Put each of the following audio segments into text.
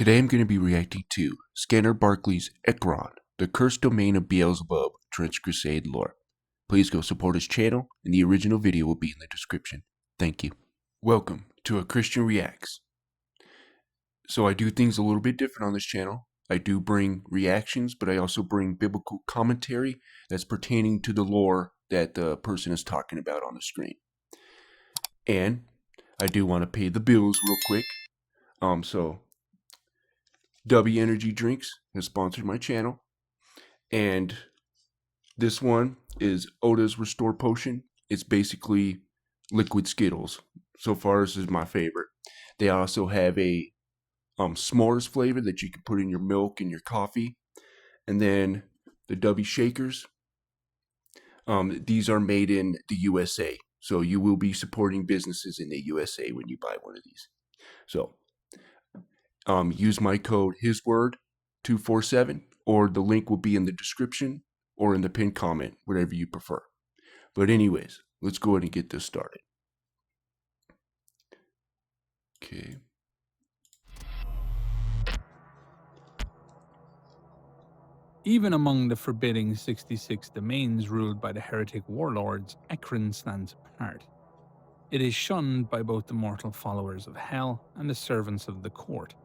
Today I'm going to be reacting to Scannerbarkly's Ekron, the cursed domain of Beelzebub, Trench Crusade lore. Please go support his channel, and the original video will be in the description. Thank you. Welcome to A Christian Reacts. So I do things a little bit different on this channel. I do bring reactions, but I also bring biblical commentary that's pertaining to the lore that the person is talking about on the screen. And I do want to pay the bills real quick. So W Energy Drinks has sponsored my channel, and this one is Oda's Restore Potion. It's basically liquid Skittles. So far, this is my favorite. They also have a s'mores flavor that you can put in your milk and your coffee, and then the W Shakers. These are made in the USA, so you will be supporting businesses in the USA when you buy one of these. So use my code HISWORD247, or the link will be in the description or in the pinned comment, whatever you prefer. But anyways, let's go ahead and get this started. Okay. Even among the forbidding 66 domains ruled by the heretic warlords, Ekron stands apart. It is shunned by both the mortal followers of Hell and the servants of the court.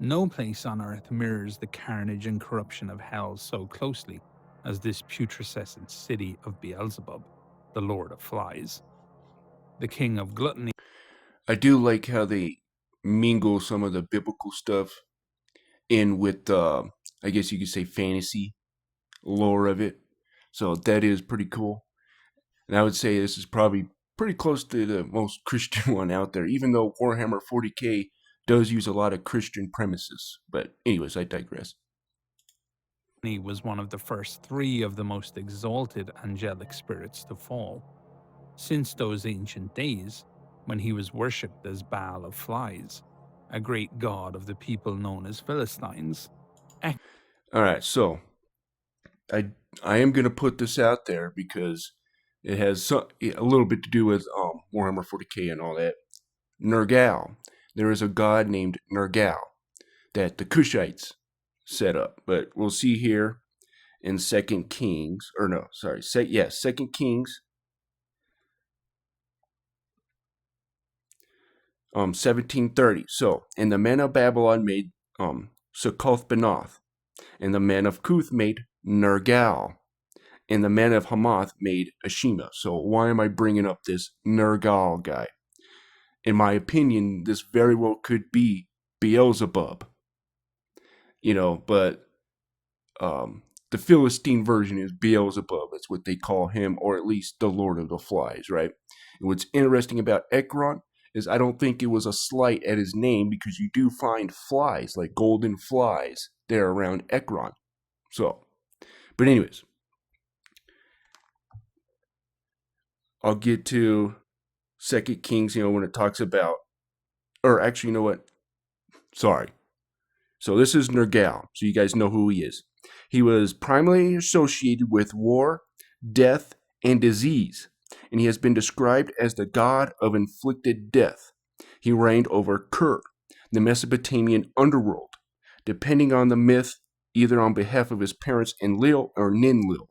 No place on earth mirrors the carnage and corruption of Hell so closely as this putrescent city of Beelzebub, the Lord of Flies. The king of gluttony. I do like how they mingle some of the biblical stuff in with, I guess you could say, fantasy lore of it. So that is pretty cool. And I would say this is probably pretty close to the most Christian one out there, even though Warhammer 40k does use a lot of Christian premises. But anyways, I digress. He was one of the first three of the most exalted angelic spirits to fall. Since those ancient days, when he was worshipped as Baal of Flies, a great god of the people known as Philistines. Alright, so I am going to put this out there because it has a little bit to do with Warhammer 40k and all that. Nergal. There is a god named Nergal that the Cushites set up. But we'll see here in 2 Kings, or no, sorry, 2 Kings 1730. So, and the men of Babylon made Succoth-Benoth, and the men of Cuth made Nergal, and the men of Hamath made Ashima. So why am I bringing up this Nergal guy? In my opinion, this very well could be Beelzebub. But the Philistine version is Beelzebub. That's what they call him, or at least the Lord of the Flies, right? And what's interesting about Ekron is I don't think it was a slight at his name, because you do find flies, like golden flies, there around Ekron. So, but anyways, I'll get to 2 Kings, when it talks about, or actually, you know what? Sorry. So this is Nergal, so you guys know who he is. He was primarily associated with war, death, and disease, and he has been described as the god of inflicted death. He reigned over Kir, the Mesopotamian underworld, depending on the myth, either on behalf of his parents Enlil or Ninlil,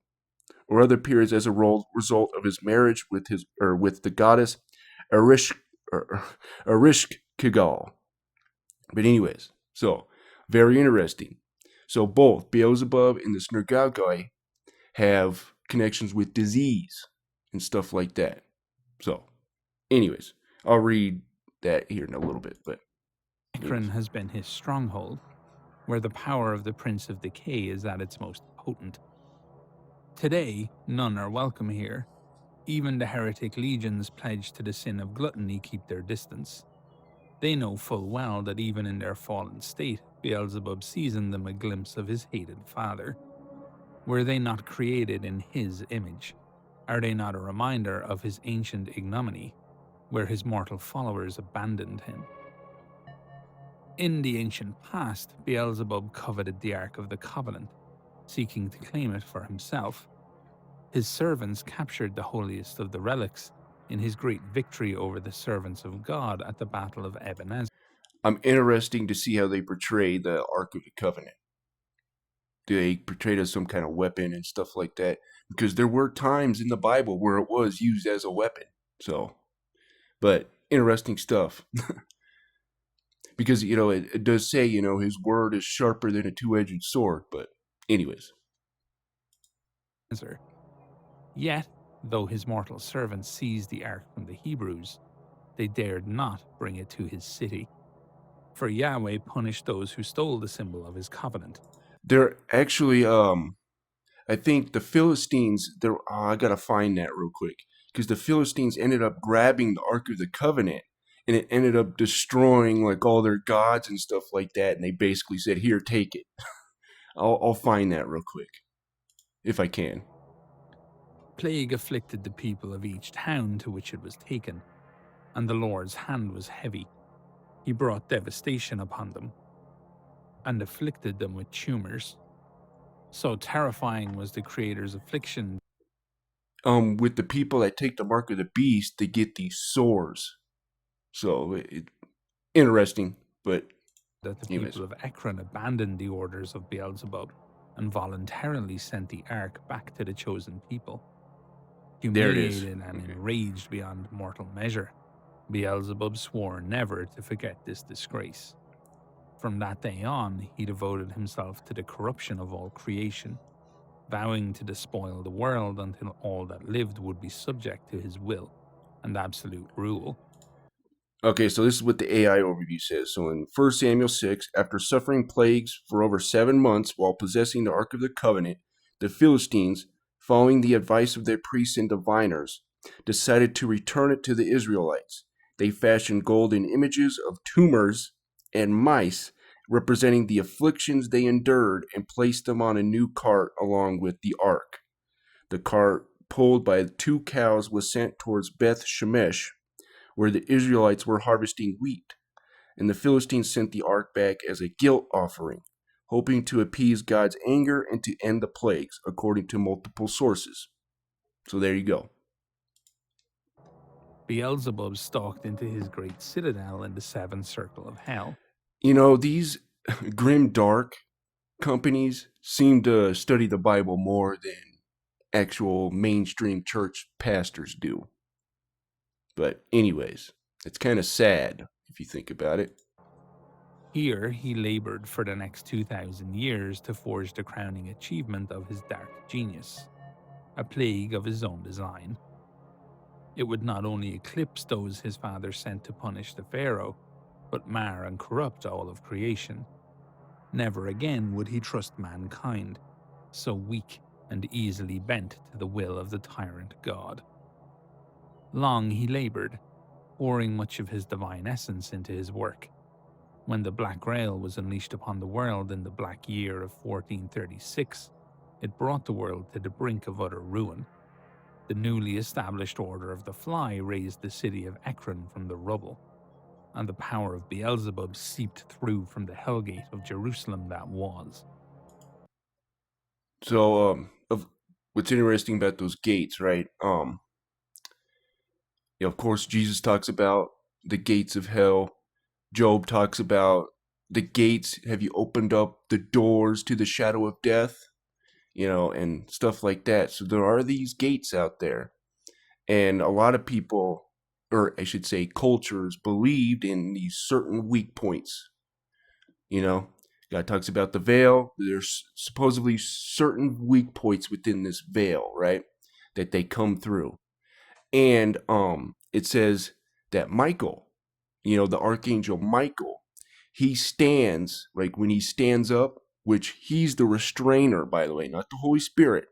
or other periods as a result of his marriage with the goddess Erishkigal. But anyways, so very interesting. So both Beelzebub and this Nergal guy have connections with disease and stuff like that. So, anyways, I'll read that here in a little bit. But Ekron has been his stronghold, where the power of the Prince of Decay is at its most potent. Today, none are welcome here. Even the heretic legions pledged to the sin of gluttony keep their distance. They know full well that even in their fallen state, Beelzebub sees in them a glimpse of his hated father. Were they not created in his image? Are they not a reminder of his ancient ignominy, where his mortal followers abandoned him? In the ancient past, Beelzebub coveted the Ark of the Covenant, seeking to claim it for himself. His servants captured the holiest of the relics in his great victory over the servants of God at the Battle of Ebenezer. I'm interesting to see how they portray the Ark of the Covenant. Do they portray it as some kind of weapon and stuff like that? Because there were times in the Bible where it was used as a weapon. So, but interesting stuff. Because, it does say, his word is sharper than a two-edged sword. But anyways. Yet, though his mortal servants seized the ark from the Hebrews, they dared not bring it to his city. For Yahweh punished those who stole the symbol of his covenant. They're actually, I think the Philistines, I gotta find that real quick. Because the Philistines ended up grabbing the Ark of the Covenant, and it ended up destroying like all their gods and stuff like that. And they basically said, "Here, take it." I'll find that real quick, if I can. Plague afflicted the people of each town to which it was taken, and the Lord's hand was heavy. He brought devastation upon them, and afflicted them with tumors. So terrifying was the Creator's affliction With the people that take the mark of the beast, they get these sores. So interesting, but that the anyways. people of Ekron abandoned the orders of Beelzebub and voluntarily sent the ark back to the chosen people. There it is. Humiliated and enraged beyond mortal measure, Beelzebub swore never to forget this disgrace. From that day on, he devoted himself to the corruption of all creation, vowing to despoil the world until all that lived would be subject to his will and absolute rule. Okay, so this is what the AI overview says. So in 1 Samuel 6, after suffering plagues for over 7 months while possessing the Ark of the Covenant, the Philistines, following the advice of their priests and diviners, decided to return it to the Israelites. They fashioned golden images of tumors and mice representing the afflictions they endured and placed them on a new cart along with the ark. The cart, pulled by 2 cows, was sent towards Beth Shemesh, where the Israelites were harvesting wheat, and the Philistines sent the ark back as a guilt offering, hoping to appease God's anger and to end the plagues, according to multiple sources. So there you go. Beelzebub stalked into his great citadel in the seventh circle of hell. These grim, dark companies seem to study the Bible more than actual mainstream church pastors do. But anyways, it's kind of sad if you think about it. Here, he labored for the next 2,000 years to forge the crowning achievement of his dark genius, a plague of his own design. It would not only eclipse those his father sent to punish the Pharaoh, but mar and corrupt all of creation. Never again would he trust mankind, so weak and easily bent to the will of the tyrant god. Long he labored, pouring much of his divine essence into his work. When the Black Grail was unleashed upon the world in the Black Year of 1436, it brought the world to the brink of utter ruin. The newly established Order of the Fly raised the city of Ekron from the rubble, and the power of Beelzebub seeped through from the hellgate of Jerusalem that was. So, what's interesting about those gates, right? Of course, Jesus talks about the gates of hell. Job talks about the gates. Have you opened up the doors to the shadow of death? And stuff like that. So there are these gates out there. And a lot of people, or I should say cultures, believed in these certain weak points. God talks about the veil. There's supposedly certain weak points within this veil, right? That they come through. And it says that Michael, the archangel Michael, he stands, like when he stands up, which he's the restrainer, by the way, not the Holy Spirit.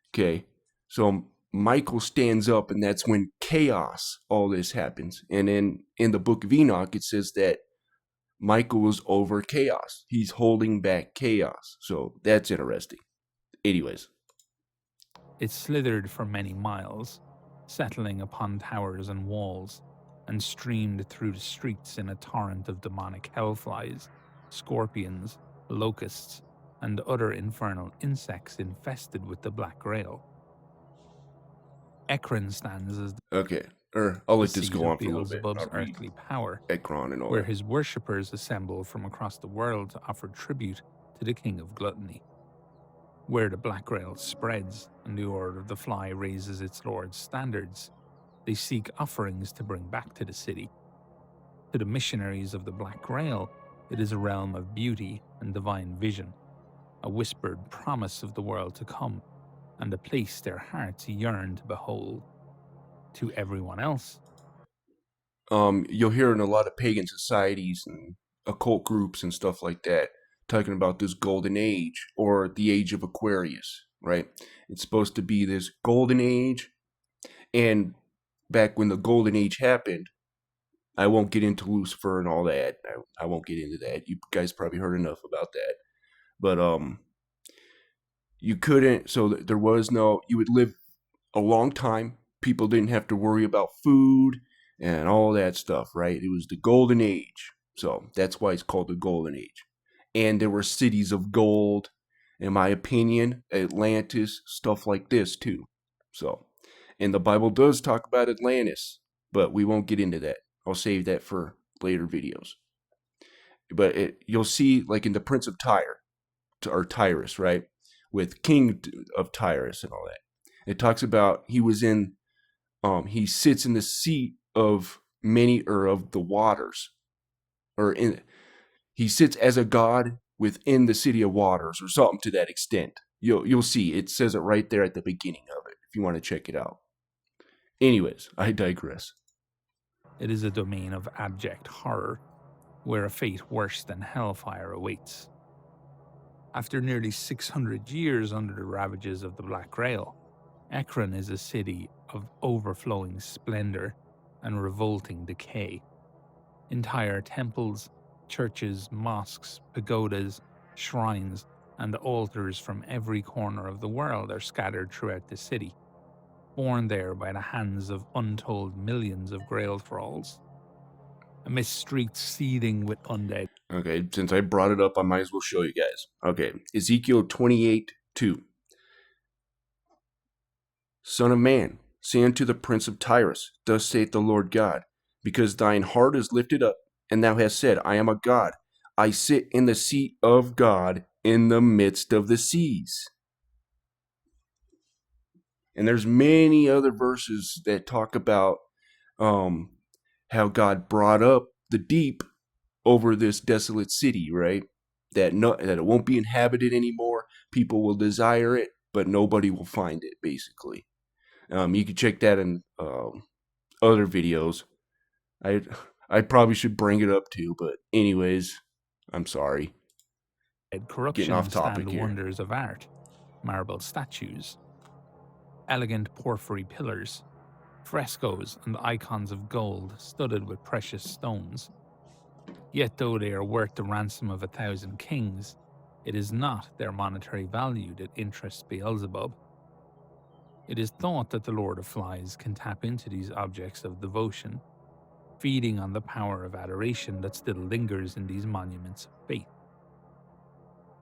Okay, so Michael stands up, and that's when chaos, all this happens. And in the book of Enoch, it says that Michael was over chaos. He's holding back chaos. So that's interesting. Anyways. It slithered for many miles, settling upon towers and walls, and streamed through the streets in a torrent of demonic hellflies, scorpions, locusts, and other infernal insects infested with the Black Grail. Ekron stands as Okay. Or I'll the let this seat go on of for a little bit. Beelzebub's I'll read earthly power, Ekron and all where that. his worshippers assemble from across the world to offer tribute to the king of gluttony. Where the black grail spreads and the Order of the Fly raises its lord's standards, they seek offerings to bring back to the city. To the missionaries of the Black Grail, it is a realm of beauty and divine vision, a whispered promise of the world to come, and a place their hearts yearn to behold. To everyone else, You'll hear in a lot of pagan societies and occult groups and stuff like that talking about this golden age or the age of Aquarius, right? It's supposed to be this golden age, and back when the golden age happened, I won't get into Lucifer and all that. I won't get into that. You guys probably heard enough about that. But you couldn't. So there was no. You would live a long time. People didn't have to worry about food and all that stuff, right? It was the golden age. So that's why it's called the golden age. And there were cities of gold, in my opinion, Atlantis, stuff like this too. So, and the Bible does talk about Atlantis, but we won't get into that. I'll save that for later videos. But you'll see, like in the Prince of Tyre, or Tyrus, right? With King of Tyrus and all that. It talks about he sits in the seat of many, or of the waters, or he sits as a god within the city of waters, or something to that extent. You'll see it says it right there at the beginning of it if you want to check it out. Anyways, I digress. it is a domain of abject horror, where a fate worse than hellfire awaits. After nearly 600 years under the ravages of the Black Grail, Ekron is a city of overflowing splendor and revolting decay. Entire temples, churches, mosques, pagodas, shrines, and altars from every corner of the world are scattered throughout the city, borne there by the hands of untold millions of grail thralls. Amidst streets seething with undead. Okay, since I brought it up, I might as well show you guys. Okay, Ezekiel 28:2. Son of man, say unto the prince of Tyrus, thus saith the Lord God, because thine heart is lifted up, and thou hast said, I am a god. I sit in the seat of God in the midst of the seas. And there's many other verses that talk about how God brought up the deep over this desolate city, right? That it won't be inhabited anymore. People will desire it, but nobody will find it, basically. You can check that in other videos. I probably should bring it up too, but anyways, I'm sorry. Getting Corruption off topic stand here. wonders of art, marble statues, elegant porphyry pillars, frescoes and icons of gold studded with precious stones. Yet though they are worth the ransom of 1,000 kings, it is not their monetary value that interests Beelzebub. It is thought that the Lord of Flies can tap into these objects of devotion, feeding on the power of adoration that still lingers in these monuments of faith.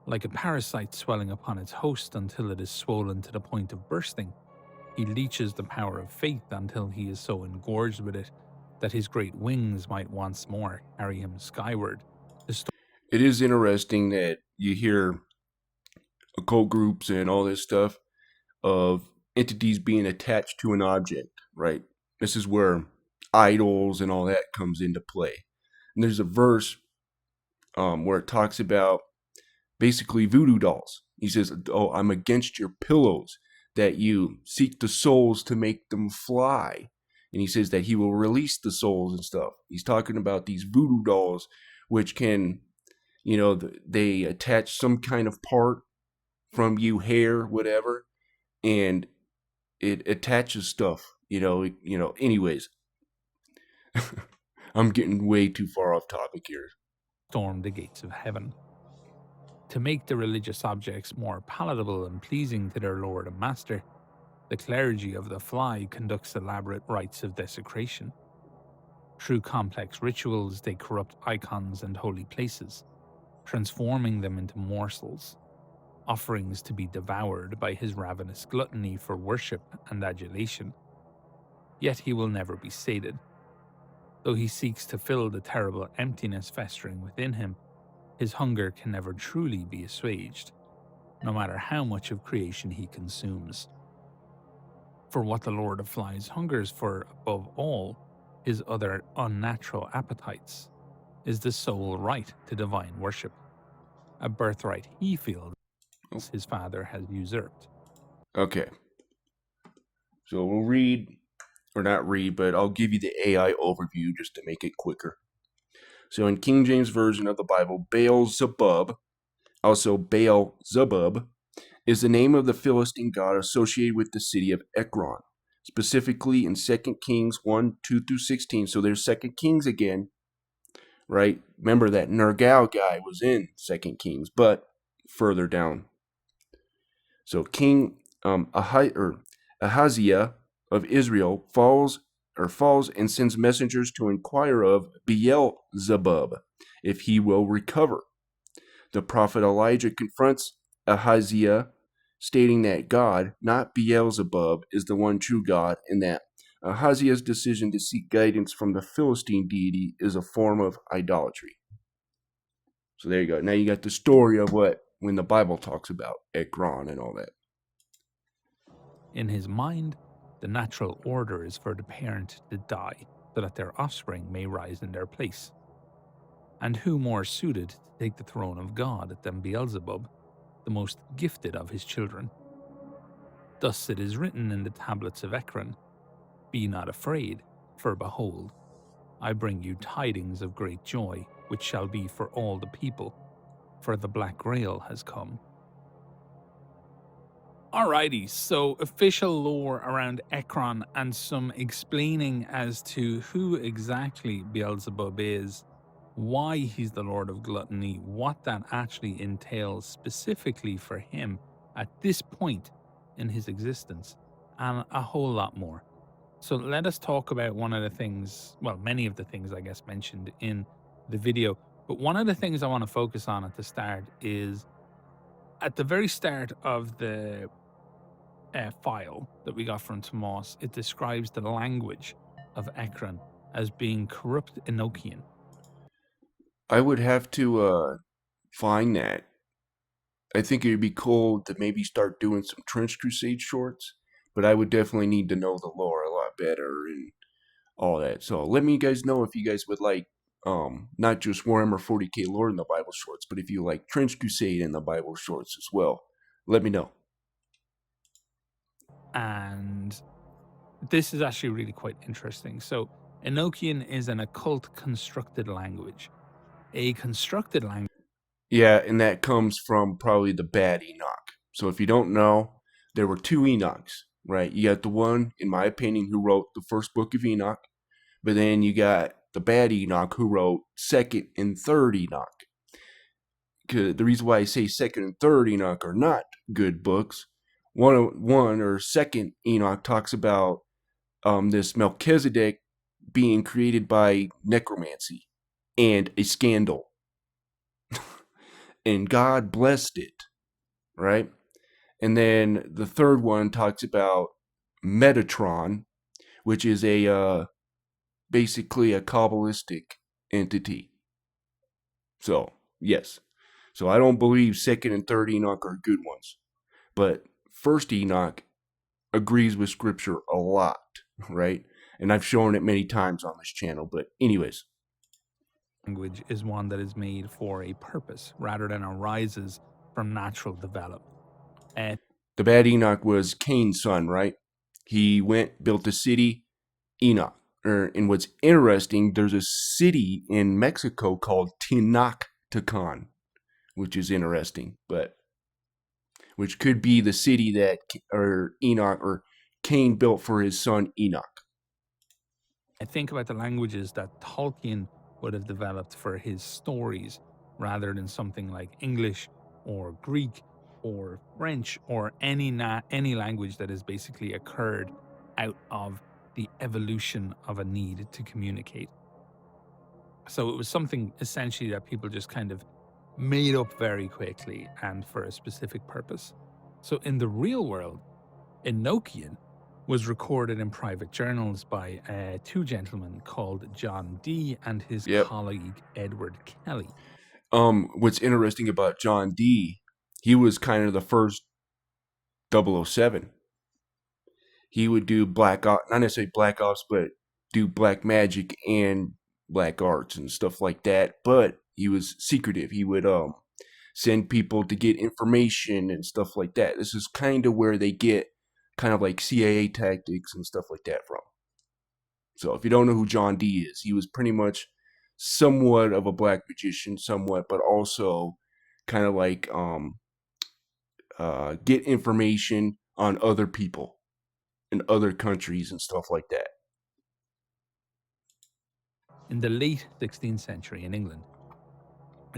Like a parasite swelling upon its host until it is swollen to the point of bursting, he leeches the power of faith until he is so engorged with it that his great wings might once more carry him skyward. It is interesting that you hear occult groups and all this stuff of entities being attached to an object, right? This is where idols and all that comes into play. And there's a verse where it talks about basically voodoo dolls. He says, "Oh, I'm against your pillows, that you seek the souls to make them fly." And he says that he will release the souls and stuff. He's talking about these voodoo dolls, which can, they attach some kind of part from you, hair, whatever, and it attaches stuff. Anyways, I'm getting way too far off topic here. Storm the gates of heaven. To make the religious objects more palatable and pleasing to their lord and master, the clergy of the Fly conducts elaborate rites of desecration. Through complex rituals, they corrupt icons and holy places, transforming them into morsels, offerings to be devoured by his ravenous gluttony for worship and adulation. yet he will never be sated. Though he seeks to fill the terrible emptiness festering within him, his hunger can never truly be assuaged, no matter how much of creation he consumes. For what the Lord of Flies hungers for above all, his other unnatural appetites, is the sole right to divine worship, a birthright he feels his father has usurped. Okay. So we'll read, or not read, but I'll give you the AI overview just to make it quicker. So in King James Version of the Bible, Beelzebub, also Beelzebub, is the name of the Philistine god associated with the city of Ekron, specifically in 2 Kings 1, 2 through 16. So there's 2 Kings again, right? Remember that Nergal guy was in 2 Kings, but further down. So King Ahaziah of Israel falls and sends messengers to inquire of Beelzebub if he will recover. The prophet Elijah confronts Ahaziah, stating that God, not Beelzebub, is the one true God, and that Ahaziah's decision to seek guidance from the Philistine deity is a form of idolatry. So there you go. Now you got the story of when the Bible talks about Ekron and all that. In his mind, the natural order is for the parent to die so that their offspring may rise in their place. And who more suited to take the throne of God than Beelzebub, the most gifted of his children? Thus it is written in the tablets of Ekron, "Be not afraid, for behold, I bring you tidings of great joy, which shall be for all the people, for the black grail has come." Alrighty, so official lore around Ekron and some explaining as to who exactly Beelzebub is, why he's the Lord of Gluttony, what that actually entails specifically for him at this point in his existence, and a whole lot more. So let us talk about one of the things, well, many of the things I guess mentioned in the video, but one of the things I want to focus on at the start is at the very start of the file that we got from Tomas, it describes the language of Ekron as being corrupt Enochian. I would have to find that. I think it would be cool to maybe start doing some Trench Crusade shorts, but I would definitely need to know the lore a lot better and all that. So let me guys know if you guys would like not just Warhammer 40k lore in the Bible shorts, but if you like Trench Crusade in the Bible shorts as well. Let me know. And this is actually really quite interesting. So Enochian is an occult constructed language. A constructed language. Yeah, and that comes from probably the bad Enoch. So if you don't know, there were two Enochs, right? You got the one, in my opinion, who wrote the first book of Enoch, but then you got the bad Enoch who wrote second and third Enoch. The reason why I say second and third Enoch are not good books, one or second Enoch talks about this Melchizedek being created by necromancy and a scandal. And God blessed it, right? And then the third one talks about Metatron, which is a basically a Kabbalistic entity. So, yes. So I don't believe second and third Enoch are good ones. But first Enoch agrees with scripture a lot, right? And I've shown it many times on this channel. But anyways. Language is one that is made for a purpose rather than arises from natural development. The bad Enoch was Cain's son, right? He built a city, Enoch. And what's interesting, there's a city in Mexico called Tenochtitlan, which is interesting, but which could be the city that Enoch or Cain built for his son Enoch. I think about the languages that Tolkien would have developed for his stories rather than something like English or Greek or French or any language that has basically occurred out of the evolution of a need to communicate. So it was something essentially that people just kind of made up very quickly and for a specific purpose. So in the real world, Enochian was recorded in private journals by two gentlemen called John Dee and his Yep. colleague Edward Kelly. What's interesting about John Dee, he was kind of the first 007. He would do black ops, not necessarily black ops, but do black magic and black arts and stuff like that. But he was secretive. He would send people to get information and stuff like that. This is kind of where they get kind of like CIA tactics and stuff like that from. So if you don't know who John Dee is, he was pretty much somewhat of a black magician, somewhat, but also kind of like get information on other people in other countries and stuff like that. In the late 16th century in England,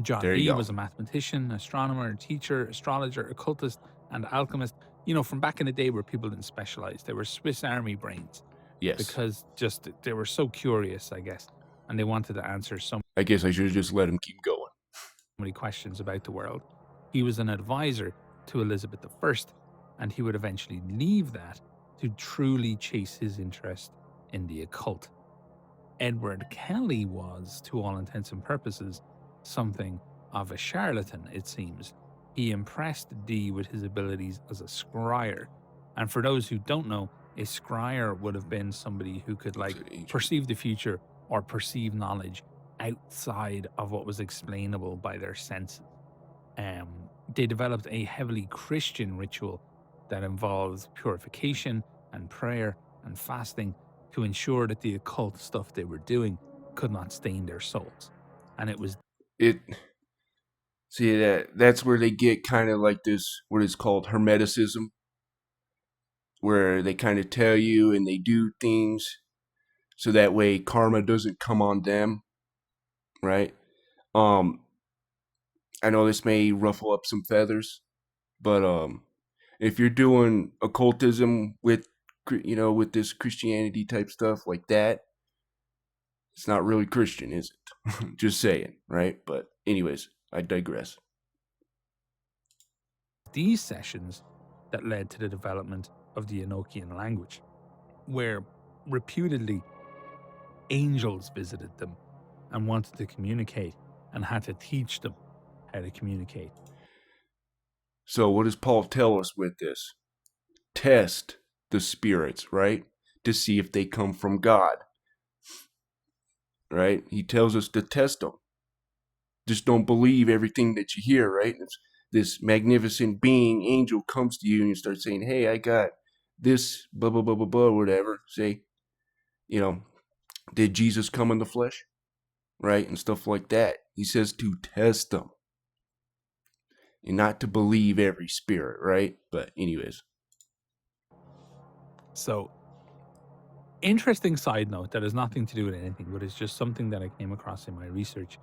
John There you Dee go. was a mathematician, astronomer, teacher, astrologer, occultist, and alchemist. You know, from back in the day where people didn't specialize, they were Swiss Army brains. Yes. Because just they were so curious, I guess, and they wanted to answer so I guess I should have just let him keep going. many questions about the world. He was an advisor to Elizabeth I, and he would eventually leave that to truly chase his interest in the occult. Edward Kelly was, to all intents and purposes, something of a charlatan, it seems. He impressed Dee with his abilities as a scryer. And for those who don't know, a scryer would have been somebody who could perceive the future or perceive knowledge outside of what was explainable by their senses. They developed a heavily Christian ritual that involves purification and prayer and fasting to ensure that the occult stuff they were doing could not stain their souls. And it was that's where they get kind of like this, what is called hermeticism, where they kind of tell you and they do things so that way karma doesn't come on them, right? I know this may ruffle up some feathers, but if you're doing occultism with, you know, with this Christianity type stuff like that, it's not really Christian, is it? Just saying, right? But anyways, I digress. These sessions that led to the development of the Enochian language, where reputedly angels visited them and wanted to communicate and had to teach them how to communicate. So what does Paul tell us with this? Test the spirits, right? To see if they come from God. Right? He tells us to test them. Just don't believe everything that you hear, right? It's this magnificent being, angel, comes to you and you start saying, hey, I got this, blah, blah, blah, blah, blah, whatever. Say, you know, did Jesus come in the flesh? Right? And stuff like that. He says to test them. And not to believe every spirit, right? But anyways. So, interesting side note that has nothing to do with anything, but it's just something that I came across in my research.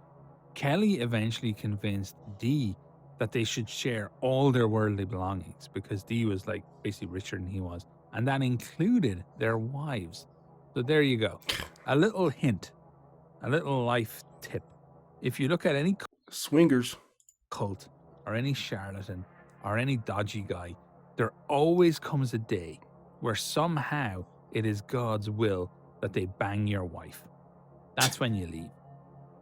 Kelly eventually convinced Dee that they should share all their worldly belongings because Dee was like basically richer than he was, and that included their wives. So there you go. A little hint, a little life tip. If you look at any swingers, cult, or any charlatan, or any dodgy guy, there always comes a day where somehow it is God's will that they bang your wife. That's when you leave.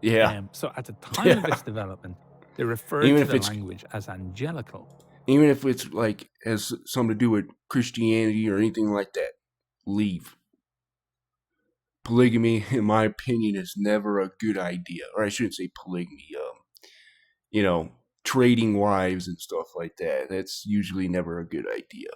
Yeah. So at the time of its development, they referred to the language as angelical. Even if it's like has something to do with Christianity or anything like that, leave. Polygamy, in my opinion, is never a good idea. Or I shouldn't say polygamy. You know, trading wives and stuff like that. That's usually never a good idea.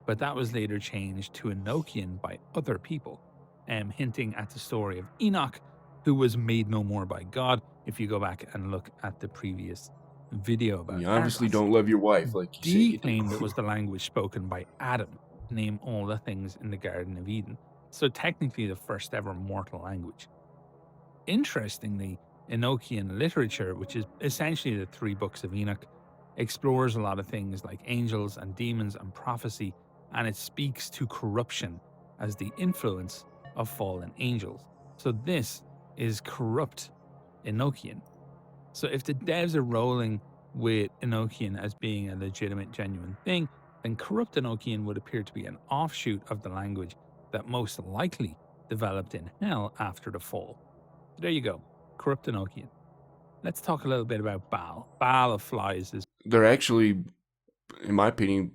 But that was later changed to Enochian by other people, hinting at the story of Enoch, who was made no more by God. If you go back and look at the previous video about you obviously Argos, don't love your wife like you say you do. claimed it was the language spoken by Adam, name all the things in the Garden of Eden. So technically the first ever mortal language. Interestingly, Enochian literature, which is essentially the 3 books of Enoch, explores a lot of things like angels and demons and prophecy, and it speaks to corruption as the influence of fallen angels. So this is corrupt Enochian. So if the devs are rolling with Enochian as being a legitimate, genuine thing, then corrupt Enochian would appear to be an offshoot of the language that most likely developed in hell after the fall. So there you go, corrupt Enochian. Let's talk a little bit about Baal. Baal of Flies is They're actually, in my opinion,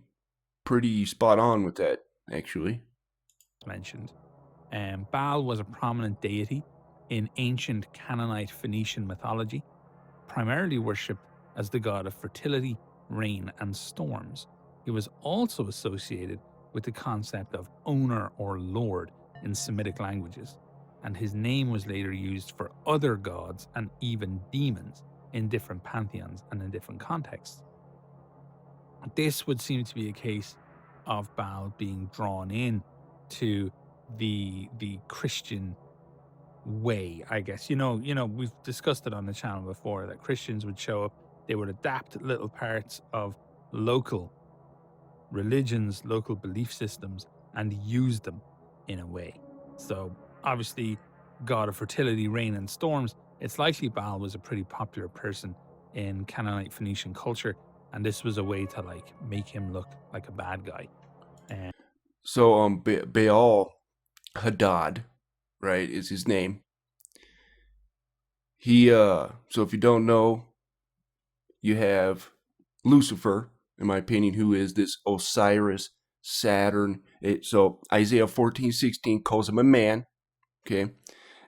pretty spot on with that, actually. mentioned. Baal was a prominent deity in ancient Canaanite Phoenician mythology, primarily worshipped as the god of fertility, rain, and storms. He was also associated with the concept of owner or lord in Semitic languages, and his name was later used for other gods and even demons in different pantheons and in different contexts. This would seem to be a case of Baal being drawn in to the Christian way, I guess. You know, we've discussed it on the channel before that Christians would show up, they would adapt little parts of local religions, local belief systems, and use them in a way. So obviously, god of fertility, rain, and storms, it's likely Baal was a pretty popular person in Canaanite Phoenician culture, and this was a way to like make him look like a bad guy. So Baal Hadad, right, is his name. He so if you don't know, you have Lucifer, in my opinion, who is this Osiris, Saturn. So Isaiah 14:16 calls him a man, okay?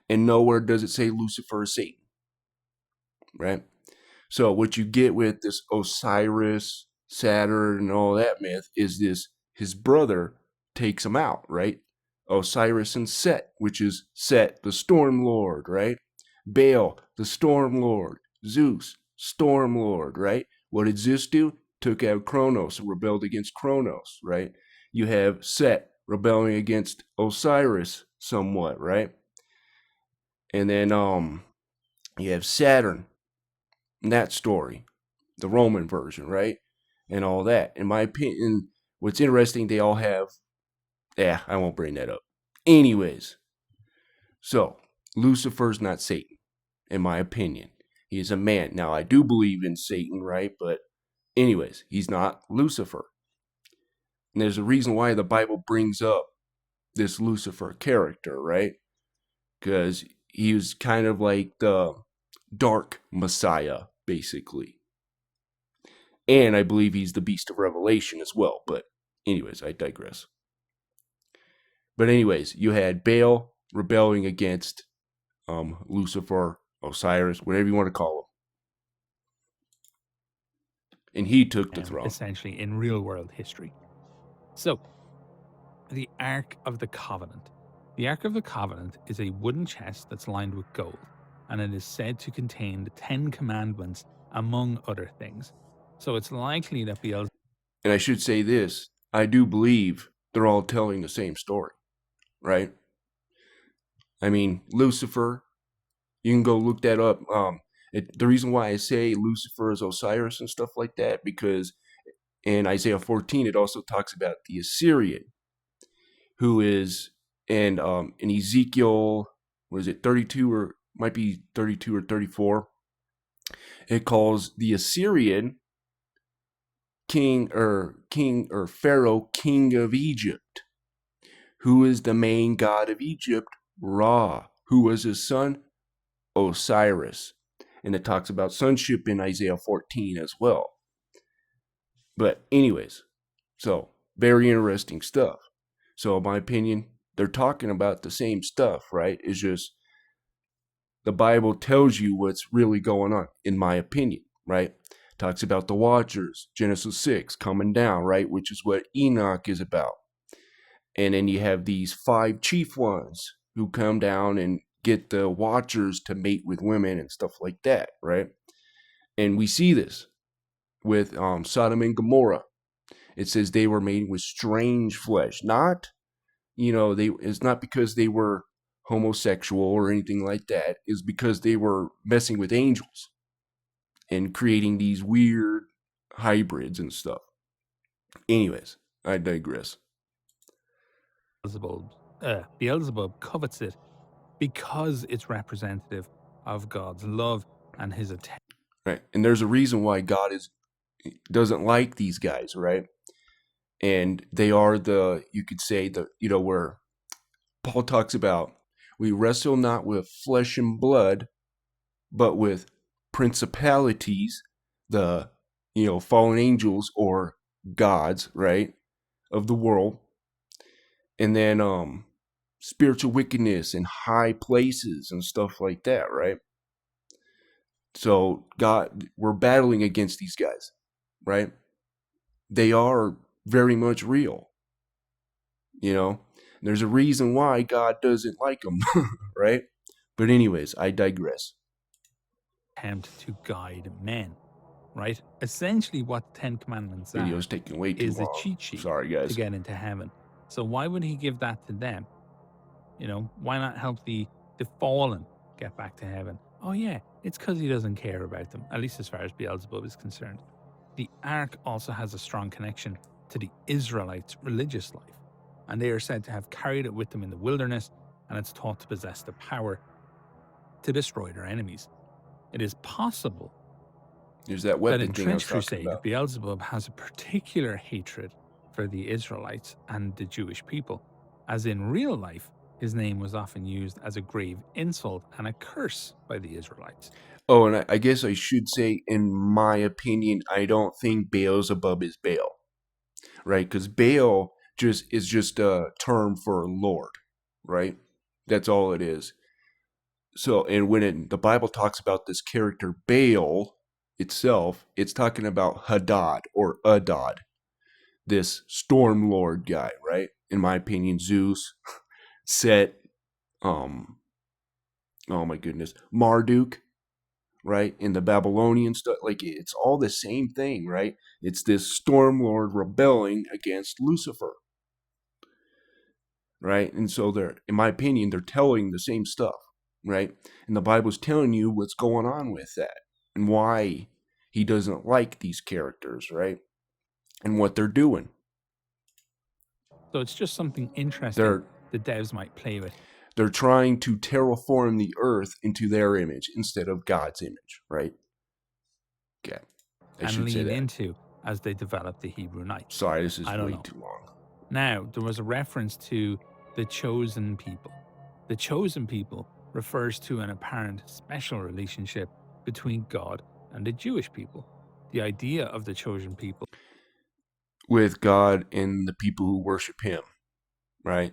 And nowhere does it say Lucifer is Satan, right? So what you get with this Osiris, Saturn, and all that myth is this: his brother takes him out, right? Osiris and Set, which is Set, the Storm Lord, right? Baal, the Storm Lord. Zeus, Storm Lord, right? What did Zeus do? Took out Kronos and rebelled against Kronos, right? You have Set rebelling against Osiris somewhat, right? And then you have Saturn in that story, the Roman version, right? And all that. In my opinion, what's interesting, they all have, I won't bring that up. Anyways, so Lucifer's not Satan, in my opinion. He is a man. Now, I do believe in Satan, right? But anyways, he's not Lucifer. And there's a reason why the Bible brings up this Lucifer character, right? Because he was kind of like the dark Messiah, basically. And I believe he's the beast of Revelation as well. But anyways, I digress. But anyways, you had Baal rebelling against Lucifer, Osiris, whatever you want to call him. And he took the throne. Essentially in real world history. So, the Ark of the Covenant. The Ark of the Covenant is a wooden chest that's lined with gold, and it is said to contain the 10 Commandments, among other things. So it's likely that Beelzebub... And I should say this, I do believe they're all telling the same story, right? I mean, Lucifer, you can go look that up. The reason why I say Lucifer is Osiris and stuff like that, because in Isaiah 14, it also talks about the Assyrian, who is, and in Ezekiel, what is it, 32 or might be 32 or 34, it calls the Assyrian king or Pharaoh, king of Egypt. Who is the main god of Egypt? Ra. Who was his son? Osiris. And it talks about sonship in Isaiah 14 as well. But anyways, so very interesting stuff. So in my opinion, they're talking about the same stuff, right? It's just the Bible tells you what's really going on, in my opinion, right? Talks about the Watchers, Genesis 6, coming down, right? Which is what Enoch is about. And then you have these 5 chief ones who come down and get the Watchers to mate with women and stuff like that, right? And we see this with Sodom and Gomorrah. It says they were made with strange flesh. Not, it's not because they were homosexual or anything like that. It's because they were messing with angels and creating these weird hybrids and stuff. Anyways, I digress. Beelzebub covets it because it's representative of God's love and his attention. Right. And there's a reason why God doesn't like these guys, right? And they are you could say, where Paul talks about, we wrestle not with flesh and blood, but with principalities, the, fallen angels or gods, right, of the world. And then spiritual wickedness in high places and stuff like that, right? So we're battling against these guys, right? They are very much real, There's a reason why God doesn't like them, right? But anyways, I digress. Attempt to guide men, right? Essentially, what the Ten Commandments Video's are taking way too is a long. cheat sheet Sorry, to guys. get into heaven. So why would he give that to them? Why not help the fallen get back to heaven? Oh yeah, it's because he doesn't care about them, at least as far as Beelzebub is concerned. The Ark also has a strong connection to the Israelites' religious life, and they are said to have carried it with them in the wilderness, and it's thought to possess the power to destroy their enemies. It is possible There's that that weapon in thing I was Trench talking Crusade, about. Beelzebub has a particular hatred for the Israelites and the Jewish people, as in real life, his name was often used as a grave insult and a curse by the Israelites. Oh, and I guess I should say, in my opinion, I don't think Beelzebub is Baal, right? Because Baal is just a term for Lord, right? That's all it is. So, and when the Bible talks about this character Baal itself, it's talking about Hadad or Adad, this storm lord guy, right? In my opinion, Zeus, Set, oh my goodness, Marduk, right? In the Babylonian stuff, like it's all the same thing, right? It's this storm lord rebelling against Lucifer, right? And so in my opinion, they're telling the same stuff, right? And the Bible's telling you what's going on with that and why he doesn't like these characters, right? And what they're doing. So it's just something interesting They're the devs might play with. They're trying to terraform the earth into their image instead of God's image, right? Okay. I And should say lean that. into as they develop the Hebrew Knights. Sorry, this is I don't way know. too long. Now, there was a reference to the chosen people. The chosen people refers to an apparent special relationship between God and the Jewish people. The idea of the chosen people With God and the people who worship him, right?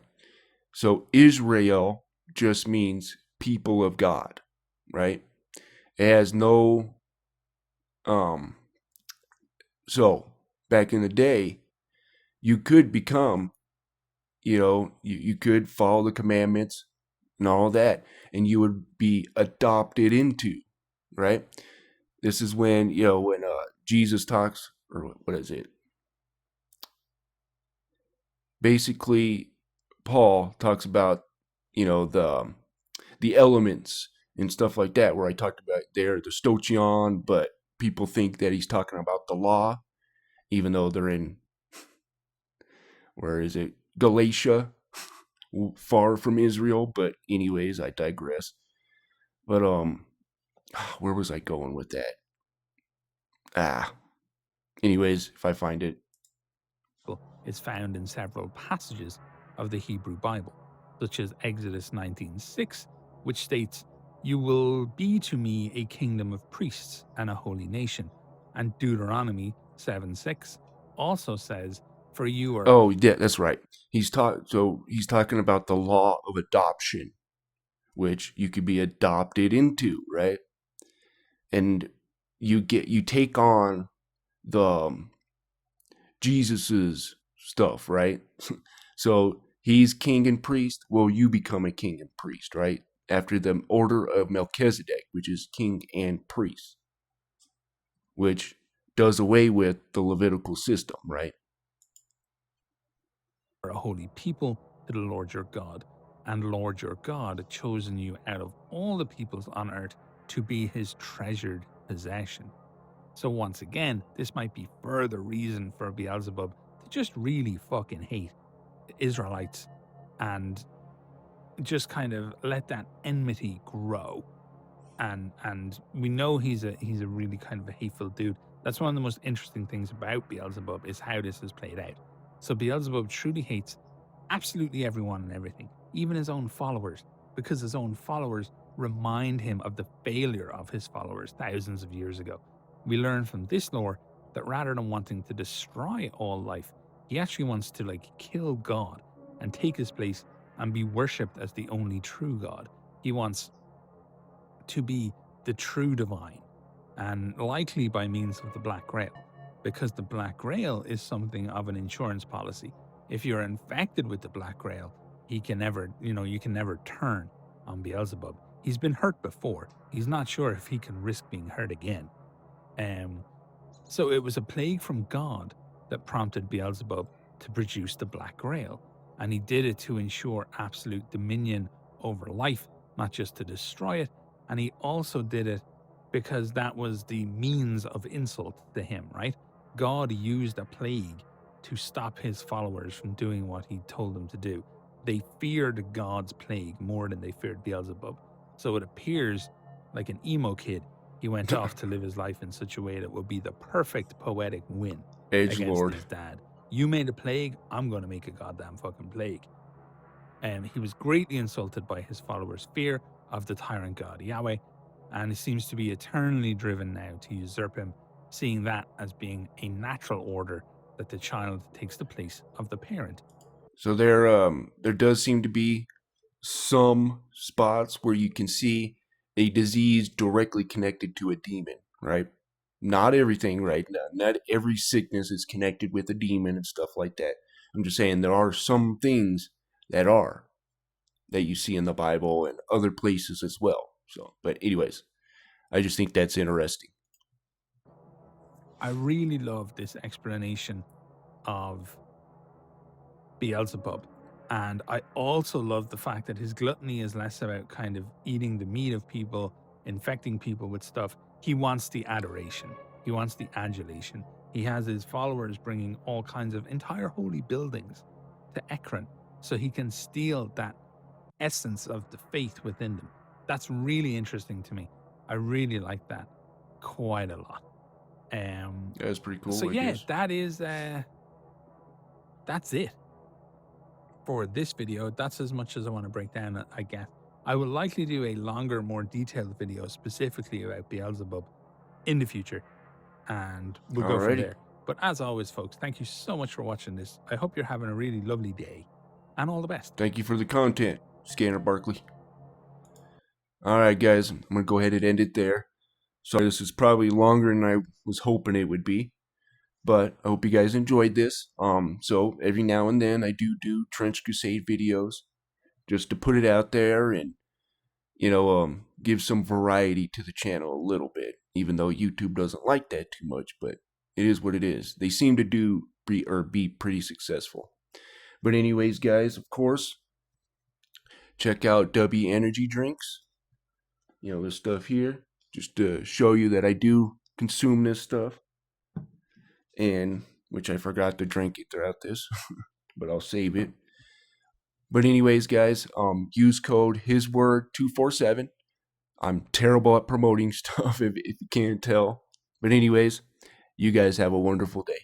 So Israel just means people of God, right? It has no so back in the day, you could become, you could follow the commandments and all that, and you would be adopted into, right? This is when, when Jesus talks, or what is it? Basically, Paul talks about, the elements and stuff like that, where I talked about there, the stoichion, but people think that he's talking about the law, even though they're in, where is it? Galatia, far from Israel. But anyways, I digress. But where was I going with that? Anyways, if I find it. is found in several passages of the Hebrew Bible, such as Exodus 19:6, which states, "You will be to me a kingdom of priests and a holy nation." And Deuteronomy 7:6 also says, "For you are..." Oh, yeah, that's right. He's talking about the law of adoption, which you could be adopted into, right? And you take on the Jesus's stuff, right? So he's king and priest. Well, you become a king and priest, right? After the order of Melchizedek, which is king and priest, which does away with the Levitical system, right? "A holy people to the Lord your God, and Lord your God had chosen you out of all the peoples on earth to be his treasured possession." So once again, this might be further reason for Beelzebub to just really fucking hate the Israelites and just kind of let that enmity grow. And we know he's a really kind of a hateful dude. That's one of the most interesting things about Beelzebub, is how this is played out. So Beelzebub truly hates absolutely everyone and everything, even his own followers, because his own followers remind him of the failure of his followers thousands of years ago. We learn from this lore that rather than wanting to destroy all life, he actually wants to kill God and take his place and be worshipped as the only true God. He wants to be the true divine, and likely by means of the Black Grail, because the Black Grail is something of an insurance policy. If you're infected with the Black Grail, you can never turn on Beelzebub. He's been hurt before. He's not sure if he can risk being hurt again. So it was a plague from God that prompted Beelzebub to produce the Black Grail, and he did it to ensure absolute dominion over life, not just to destroy it. And he also did it because that was the means of insult to him, right? God used a plague to stop his followers from doing what he told them to do. They feared God's plague more than they feared Beelzebub. So it appears like an emo kid, he went off to live his life in such a way that would be the perfect poetic win against his dad. You made a plague, I'm going to make a goddamn fucking plague. And he was greatly insulted by his followers' fear of the tyrant god Yahweh, and he seems to be eternally driven now to usurp him, seeing that as being a natural order that the child takes the place of the parent. So there does seem to be some spots where you can see a disease directly connected to a demon, right? Not everything, right? Not every sickness is connected with a demon and stuff like that. I'm just saying there are some things that you see in the Bible and other places as well. So, but anyways, I just think that's interesting. I really love this explanation of Beelzebub. And I also love the fact that his gluttony is less about kind of eating the meat of people, infecting people with stuff. He wants the adoration. He wants the adulation. He has his followers bringing all kinds of entire holy buildings to Ekron so he can steal that essence of the faith within them. That's really interesting to me. I really like that quite a lot. That's pretty cool. So yeah, that's it for this video. That's as much as I want to break down, I guess. I will likely do a longer, more detailed video specifically about Beelzebub in the future, and we'll go from there. But as always, folks, thank you so much for watching this. I hope you're having a really lovely day, and all the best. Thank you for the content, Scanner Barkley. Alright guys, I'm going to go ahead and end it there. Sorry, this is probably longer than I was hoping it would be, but I hope you guys enjoyed this. So every now and then I do Trench Crusade videos just to put it out there and, give some variety to the channel a little bit, even though YouTube doesn't like that too much, but it is what it is. They seem to be pretty successful. But anyways, guys, of course, check out W Energy Drinks. This stuff here, just to show you that I do consume this stuff, and which I forgot to drink it throughout this, but I'll save it. But anyways, guys, use code HISWORD247. I'm terrible at promoting stuff if you can't tell. But anyways, you guys have a wonderful day.